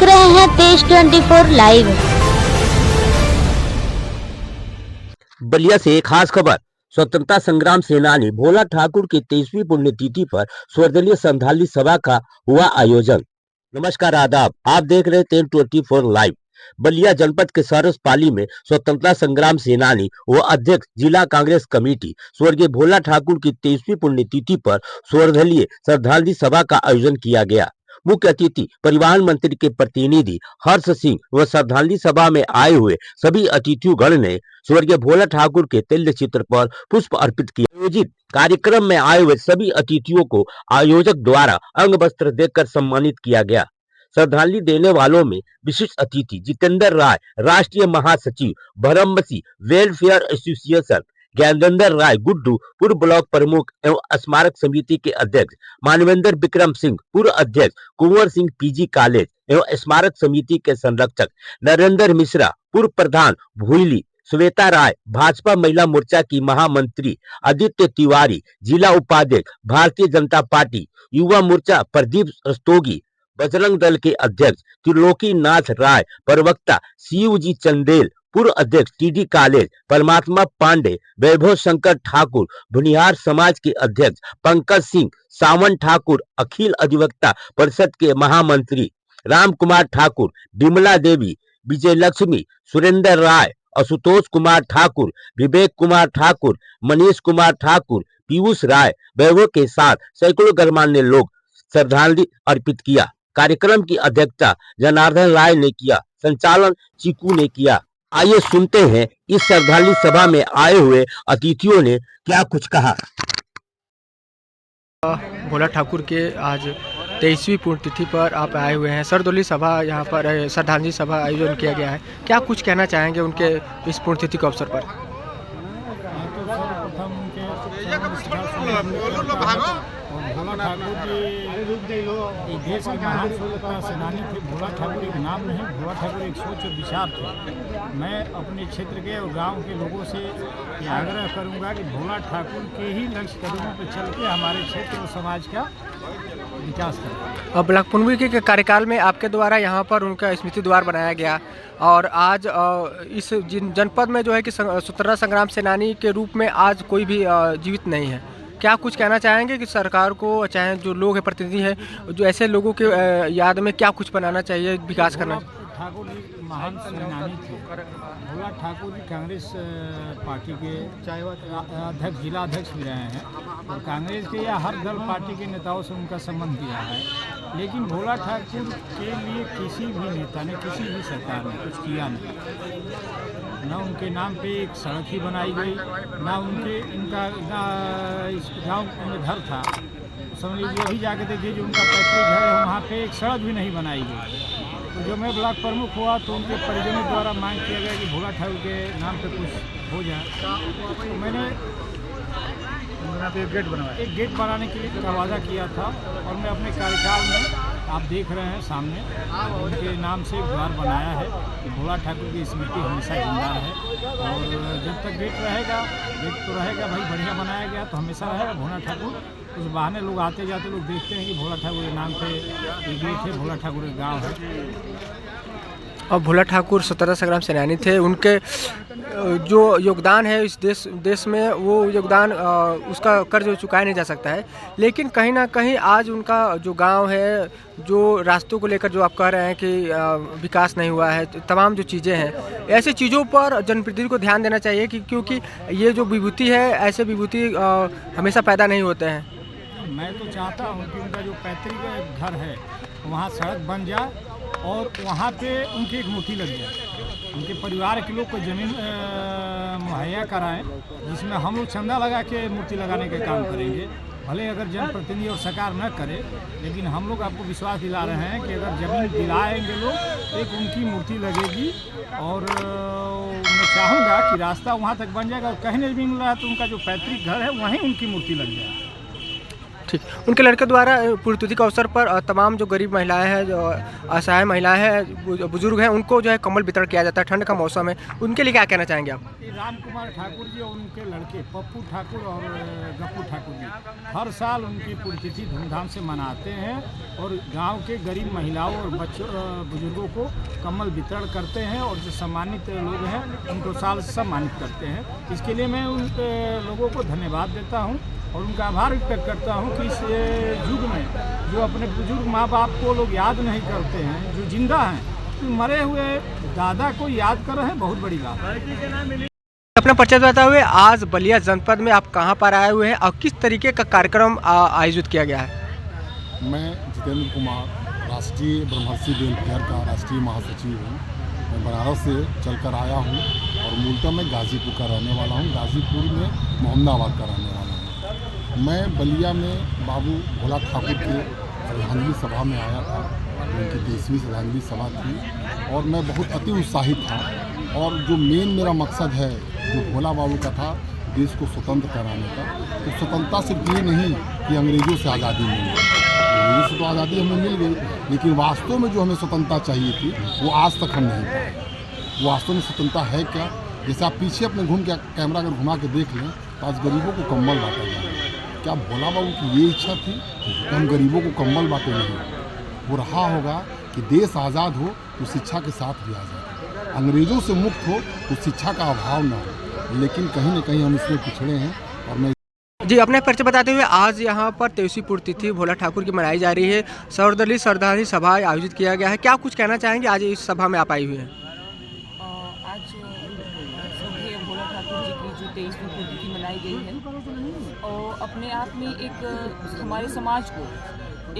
देख रहे हैं तेज 24 लाइव। बलिया से एक खास खबर। स्वतंत्रता संग्राम सेनानी भोला ठाकुर की 23वीं पुण्यतिथि पर सर्वदलीय श्रद्धांजलि सभा का हुआ आयोजन। नमस्कार, आदाब। आप देख रहे हैं 1024 लाइव। बलिया जनपद के सरसपाली में स्वतंत्रता संग्राम सेनानी व अध्यक्ष जिला कांग्रेस कमेटी स्वर्गीय भोला ठाकुर की 23वीं पुण्यतिथि पर सर्वदलीय श्रद्धांजलि सभा का आयोजन किया गया। मुख्य अतिथि परिवहन मंत्री के प्रतिनिधि हर्ष सिंह व श्रद्धांजलि सभा में आए हुए सभी अतिथिगण ने स्वर्गीय भोला ठाकुर के तैल चित्र पर पुष्प अर्पित किया। आयोजित कार्यक्रम में आए हुए सभी अतिथियों को आयोजक द्वारा अंग वस्त्र देकर सम्मानित किया गया। श्रद्धांजलि देने वालों में विशिष्ट अतिथि जितेंद्र राय, राष्ट्रीय महासचिव भरमसी वेलफेयर एसोसिएशन, ज्ञानेंद्र राय गुड्डू, पूर्व ब्लॉक प्रमुख एवं स्मारक समिति के अध्यक्ष, मानवेंद्र विक्रम सिंह, पूर्व अध्यक्ष, कुंवर सिंह पीजी कॉलेज एवं स्मारक समिति के संरक्षक, नरेंद्र मिश्रा, पूर्व प्रधान भूली, श्वेता राय, भाजपा महिला मोर्चा की महामंत्री, आदित्य तिवारी, जिला उपाध्यक्ष, भारतीय जनता पार्टी, युवा मोर्चा प्रदीप रस्तोगी, बजरंग दल के अध्यक्ष त्रिलोकी नाथ राय, प्रवक्ता शिवजी चंदेल, पूर्व अध्यक्ष टीडी कॉलेज, परमात्मा पांडे, वैभव शंकर ठाकुर, भुनिहार समाज के अध्यक्ष पंकज सिंह, सावन ठाकुर, अखिल अधिवक्ता परिषद के महामंत्री राम कुमार ठाकुर, विमला देवी, विजय लक्ष्मी, सुरेंद्र राय, आशुतोष कुमार ठाकुर, विवेक कुमार ठाकुर, मनीष कुमार ठाकुर, पीयूष राय, वैभव के साथ सैकड़ों गणमान्य लोग श्रद्धांजलि अर्पित किया। कार्यक्रम की अध्यक्षता जनार्दन राय ने किया, संचालन चीकू ने किया। आइए सुनते हैं इस श्रद्धांजलि सभा में आए हुए अतिथियों ने क्या कुछ कहा। भोला ठाकुर के आज 23वीं पुण्यतिथि पर आप आए हुए हैं। सर्वदलीय सभा यहाँ पर श्रद्धांजलि सभा आयोजन किया गया है। क्या कुछ कहना चाहेंगे उनके इस पुण्यतिथि के अवसर पर? भोला ठाकुर जी देश के महान स्वतंत्रता सेनानी थे। भोला ठाकुर एक नाम नहीं, भोला ठाकुर एक सोच और विचार थे। मैं अपने क्षेत्र के और गांव के लोगों से ये आग्रह करूंगा कि भोला ठाकुर के ही लक्ष्य कदमों पर चल के हमारे क्षेत्र और समाज का विकास करें। अब ब्लॉक पुनवी के कार्यकाल में आपके द्वारा यहाँ पर उनका स्मृति द्वार बनाया गया और आज इस जनपद में जो है कि स्वतंत्रता संग्राम सेनानी के रूप में आज कोई भी जीवित नहीं है। क्या कुछ कहना चाहेंगे कि सरकार को, चाहे जो लोग हैं प्रतिनिधि हैं, जो ऐसे लोगों के याद में क्या कुछ बनाना चाहिए, विकास करना? ठाकुर जी महान सेनानी थे। भोला ठाकुर जी कांग्रेस पार्टी के अध्यक्ष, जिला अध्यक्ष भी रहे हैं और कांग्रेस के या हर दल पार्टी के नेताओं से उनका संबंध दिया है। लेकिन भोला ठाकुर के लिए किसी भी नेता ने, किसी भी सरकार ने कुछ किया नहीं। न उनके नाम पे एक सड़क ही बनाई गई, ना इनका इस गाँव में घर था, समझ लीजिए अभी जाके देखिए जो उनका पैतृक घर है वहाँ पे एक सड़क भी नहीं बनाई गई। तो जब मैं ब्लॉक प्रमुख हुआ तो उनके परिजनों द्वारा मांग किया गया कि भोला ठाकुर के नाम पे कुछ हो जाए। तो मैंने एक गेट बनाने के लिए का वादा किया था और मैं अपने कार्यकाल में, आप देख रहे हैं सामने, उनके नाम से एक द्वार बनाया है कि भोला ठाकुर की स्मृति हमेशा जिंदा है। और जब तक गेट रहेगा, गेट तो रहेगा भाई, बढ़िया बनाया गया तो हमेशा रहेगा। भोला ठाकुर उस बहाने लोग आते जाते लोग देखते हैं कि भोला ठाकुर के नाम पे ये गेट है, भोला ठाकुर के गाँव है। और भोला ठाकुर स्वतंत्रता संग्राम सेनानी थे। उनके जो योगदान है इस देश में, वो योगदान उसका कर्ज चुकाया नहीं जा सकता है। लेकिन कहीं ना कहीं आज उनका जो गांव है, जो रास्तों को लेकर जो आप कह रहे हैं कि विकास नहीं हुआ है, तमाम जो चीज़ें हैं, ऐसी चीज़ों पर जनप्रतिनिधि को ध्यान देना चाहिए क्योंकि ये जो विभूति है, ऐसे विभूति हमेशा पैदा नहीं होते हैं। मैं तो चाहता हूँ कि उनका जो पैतृक घर है वहाँ सड़क बन जाए और वहाँ पे उनकी एक मूर्ति लग जाए। उनके परिवार के लोग को ज़मीन मुहैया कराएं जिसमें हम लोग चंदा लगा के मूर्ति लगाने का काम करेंगे। भले अगर जनप्रतिनिधि और सरकार न करे, लेकिन हम लोग आपको विश्वास दिला रहे हैं कि अगर ज़मीन दिलाएंगे लोग, एक उनकी मूर्ति लगेगी। और मैं चाहूँगा कि रास्ता वहाँ तक बन जाएगा और कहीं नहीं भी मिल रहा है तो उनका जो पैतृक घर है वहीं उनकी मूर्ति लग जाए। ठीक, उनके लड़के द्वारा पुण्यतिथि के अवसर पर तमाम जो गरीब महिलाएं हैं, जो असहाय महिलाएं हैं, बुजुर्ग हैं, उनको जो है कम्बल वितरण किया जाता है। ठंड का मौसम है, उनके लिए क्या कहना चाहेंगे आप? राम कुमार ठाकुर जी और उनके लड़के पप्पू ठाकुर और गप्पू ठाकुर जी हर साल उनकी पुण्यतिथि धूमधाम से मनाते हैं और गांव के गरीब महिलाओं और बच्चों बुजुर्गों को कम्बल वितरण करते हैं और जो सम्मानित लोग हैं उनको साल सम्मानित करते हैं। इसके लिए मैं उन लोगों को धन्यवाद देता हूं और उनका आभार व्यक्त करता हूं कि इस युग में जो अपने बुजुर्ग माँ बाप को लोग याद नहीं करते हैं, जो जिंदा हैं, तो मरे हुए दादा को याद कर रहे हैं, बहुत बड़ी बात है। अपना परिचय बताते हुए आज बलिया जनपद में आप कहां पर आए हुए हैं और किस तरीके का कार्यक्रम आयोजित किया गया है? मैं जितेंद्र कुमार, राष्ट्रीय ब्रह्मर्षि वेलफेयर का राष्ट्रीय महासचिव हूँ। मैं बनारस से चलकर आया हूँ और मूलतः मैं गाज़ीपुर का रहने वाला हूँ। गाज़ीपुर में मोहम्मदाबाद का रहने वाला हूँ। मैं बलिया में बाबू भोला ठाकुर के श्रद्धांजलि सभा में आया था। उनकी 23वीं श्रद्धांजलि सभा थी और मैं बहुत अति उत्साहित था। और जो मेन मेरा मकसद है, जो भोला बाबू का था, देश को स्वतंत्र कराने का। तो स्वतंत्रता सिर्फ ये नहीं कि अंग्रेज़ों से आज़ादी मिली, अंग्रेज़ों से तो आज़ादी हमें मिल गई, लेकिन वास्तव में जो हमें स्वतंत्रता चाहिए थी वो आज तक हम नहीं पाए। वास्तव में स्वतंत्रता है क्या? जैसे आप पीछे अपने घूम के कैमरा अगर घुमा के देख लें तो आज गरीबों को कम्बल बांटा जा रहा है। क्या भोला बाबू की ये इच्छा थी कि हम गरीबों को कम्बल बांटे? नहीं, वो रहा होगा कि देश आज़ाद हो तो शिक्षा के साथ भी आज़ाद हो, अंग्रेज़ों से मुक्त हो तो शिक्षा का अभाव न हो। लेकिन कहीं न कहीं हम इसमें पिछड़े हैं। और मैं जी, अपने परिचय बताते हुए आज यहाँ पर 23वीं पुण्यतिथि भोला ठाकुर की मनाई जा रही है। सर्वदलीय श्रद्धांजलि सभा आयोजित किया गया है। क्या कुछ कहना चाहेंगे? आज इस सभा में आप आई हुई हैं। आज स्वर्गीय भोला ठाकुर जी की जो 23वीं पुण्यतिथि मनाई गई है और अपने आप में एक हमारे समाज को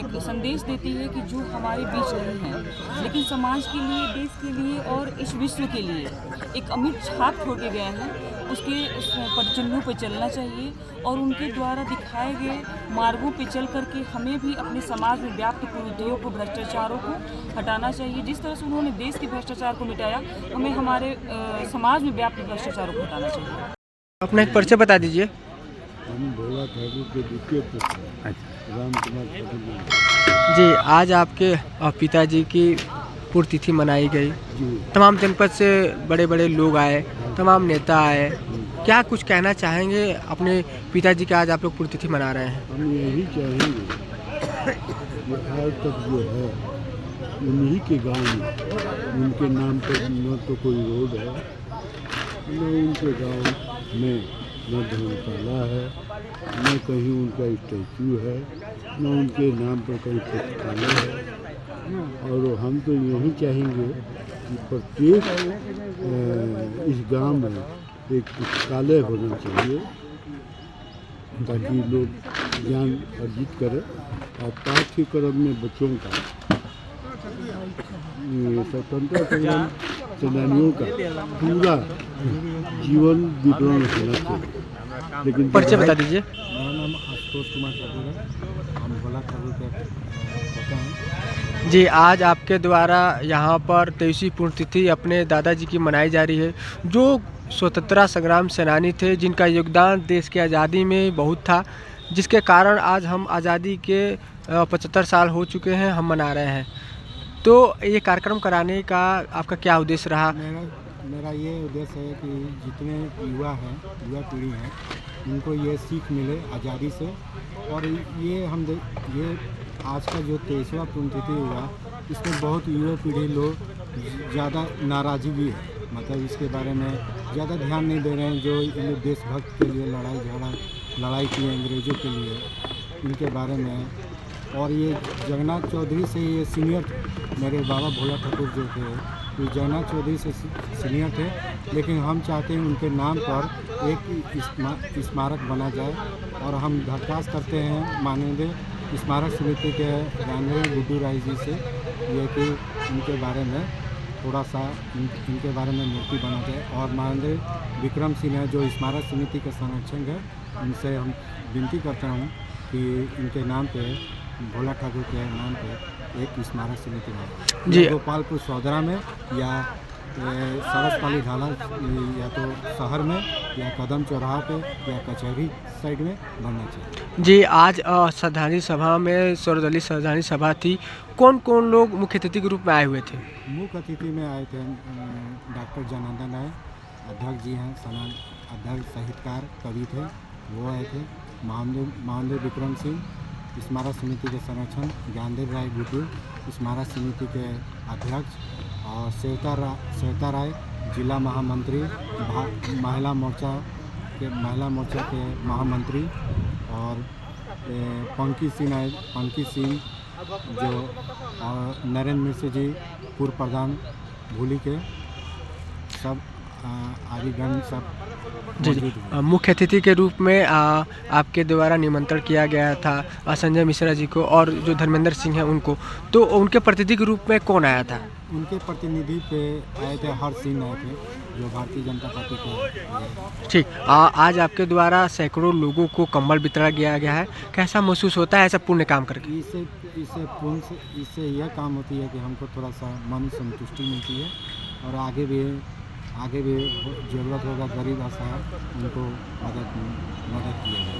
एक संदेश देती है कि जो हमारे बीच नहीं है, लेकिन समाज के लिए, देश के लिए और इस विश्व के लिए एक अमिट छाप छोड़ के गए हैं, उसके पदचिन्हों पर चलना चाहिए और उनके द्वारा दिखाए गए मार्गों पर चल करके हमें भी अपने समाज में व्याप्त कुरीतियों को, भ्रष्टाचारों को हटाना चाहिए। जिस तरह से उन्होंने देश के भ्रष्टाचार को मिटाया, हमें हमारे समाज में व्याप्त भ्रष्टाचारों को हटाना चाहिए। अपना एक परिचय बता दीजिए। हम भोला ठाकुर के द्वितीय पुत्र राम कुमार ठाकुर जी, आज आपके पिताजी की पुण्यतिथि मनाई गई। तमाम जनपद से बड़े बड़े लोग आए, तमाम नेता आए। क्या कुछ कहना चाहेंगे अपने पिताजी के आज आप लोग पुण्यतिथि मना रहे हैं? हम यही चाहेंगे कि आज तक जो है उन्हीं के गांव में उनके नाम पर न तो कोई रोड है, न उनके गांव में न धर्मशाला है, न कहीं उनका स्टैचू है, न उनके नाम पर कहीं पुस्तकालय है। और हम तो यही चाहेंगे कि प्रत्येक इस गांव में एक पुस्तकालय होना चाहिए ताकि लोग ज्ञान अर्जित करें और पाठ्यक्रम में बच्चों का स्वतंत्रता संग्राम सेनानियों का पूरा जीवन विवरण होना चाहिए। लेकिन परिचय बता दीजिए। मेरा नाम आशुतोष कुमार ठाकुर है। हम भोला ठाकुर के पता हैं। जी, आज आपके द्वारा यहाँ पर 23वीं पुण्यतिथि अपने दादाजी की मनाई जा रही है, जो स्वतंत्रता संग्राम सेनानी थे, जिनका योगदान देश की आज़ादी में बहुत था, जिसके कारण आज हम आज़ादी के 75 साल हो चुके हैं, हम मना रहे हैं। तो ये कार्यक्रम कराने का आपका क्या उद्देश्य रहा? मेरा ये उद्देश्य है कि जितने युवा हैं, युवा पीढ़ी हैं, उनको ये सीख मिले आज़ादी से। और ये आज का जो 23वां पुण्यतिथि हुआ, इसमें बहुत युवा पीढ़ी लोग ज़्यादा नाराज़गी है, मतलब इसके बारे में ज़्यादा ध्यान नहीं दे रहे हैं। जो ये देशभक्त के लिए लड़ाई की अंग्रेज़ों के लिए, इनके बारे में। और ये जगन्नाथ चौधरी से ये सीनियर, मेरे बाबा भोला ठाकुर जो थे, ये जगन्नाथ चौधरी से सीनियर थे, लेकिन हम चाहते हैं उनके नाम पर एक स्मारक बना जाए। और हम दरख्वास्त करते हैं माननीय स्मारक समिति के जानवर गुड्डू राय जी से, ये कि इनके बारे में थोड़ा सा इनके बारे में मूर्ति बना जाए। और माननीय विक्रम सिंह है जो स्मारक समिति के संरक्षक हैं, उनसे हम विनती करता हूँ कि इनके नाम पे, भोला ठाकुर के नाम पे एक स्मारक समिति है जी, गोपालपुर सौदरा में या सरसपाली ढाला या तो शहर में या कदम चौराहा पे या कचहरी साइड में बनना चाहिए। जी, आज श्रद्धांजलि सभा में सर्वदलीय श्रद्धांजलि सभा थी। कौन कौन लोग मुख्य अतिथि के रूप में आए हुए थे? मुख्य अतिथि में आए थे डॉक्टर जनार्दन राय, अध्यक्ष जी हैं, सनान अध्यक्ष साहित्यकार कवि थे, वो आए थे। महादेव विक्रम सिंह, स्मारक समिति के संरक्षण ज्ञानदेव राय गुड्डू, स्मारक समिति के अध्यक्ष, और श्वेता राय जिला महामंत्री, महिला मोर्चा के महामंत्री, और पंकी सिंह जो, और नरेंद्र मिश्र जी पूर्व प्रधान भूली के, सब आदिगण सब जी जी। मुख्य अतिथि के रूप में आपके द्वारा निमंत्रण किया गया था संजय मिश्रा जी को और जो धर्मेंद्र सिंह हैं उनको, तो उनके प्रतिनिधि के रूप में कौन आया था? उनके प्रतिनिधि पे आए थे हर सिंह आए थे, जो भारतीय जनता पार्टी के। ठीक, आज आपके द्वारा सैकड़ों लोगों को कंबल वितरण किया गया है, कैसा महसूस होता है ऐसा पुण्य काम करके? इससे यह काम होती है कि हमको थोड़ा सा मन संतुष्टि मिलती है, और आगे भी ज़रूरत होगा, गरीब असहाय उनको मदद किया जाए।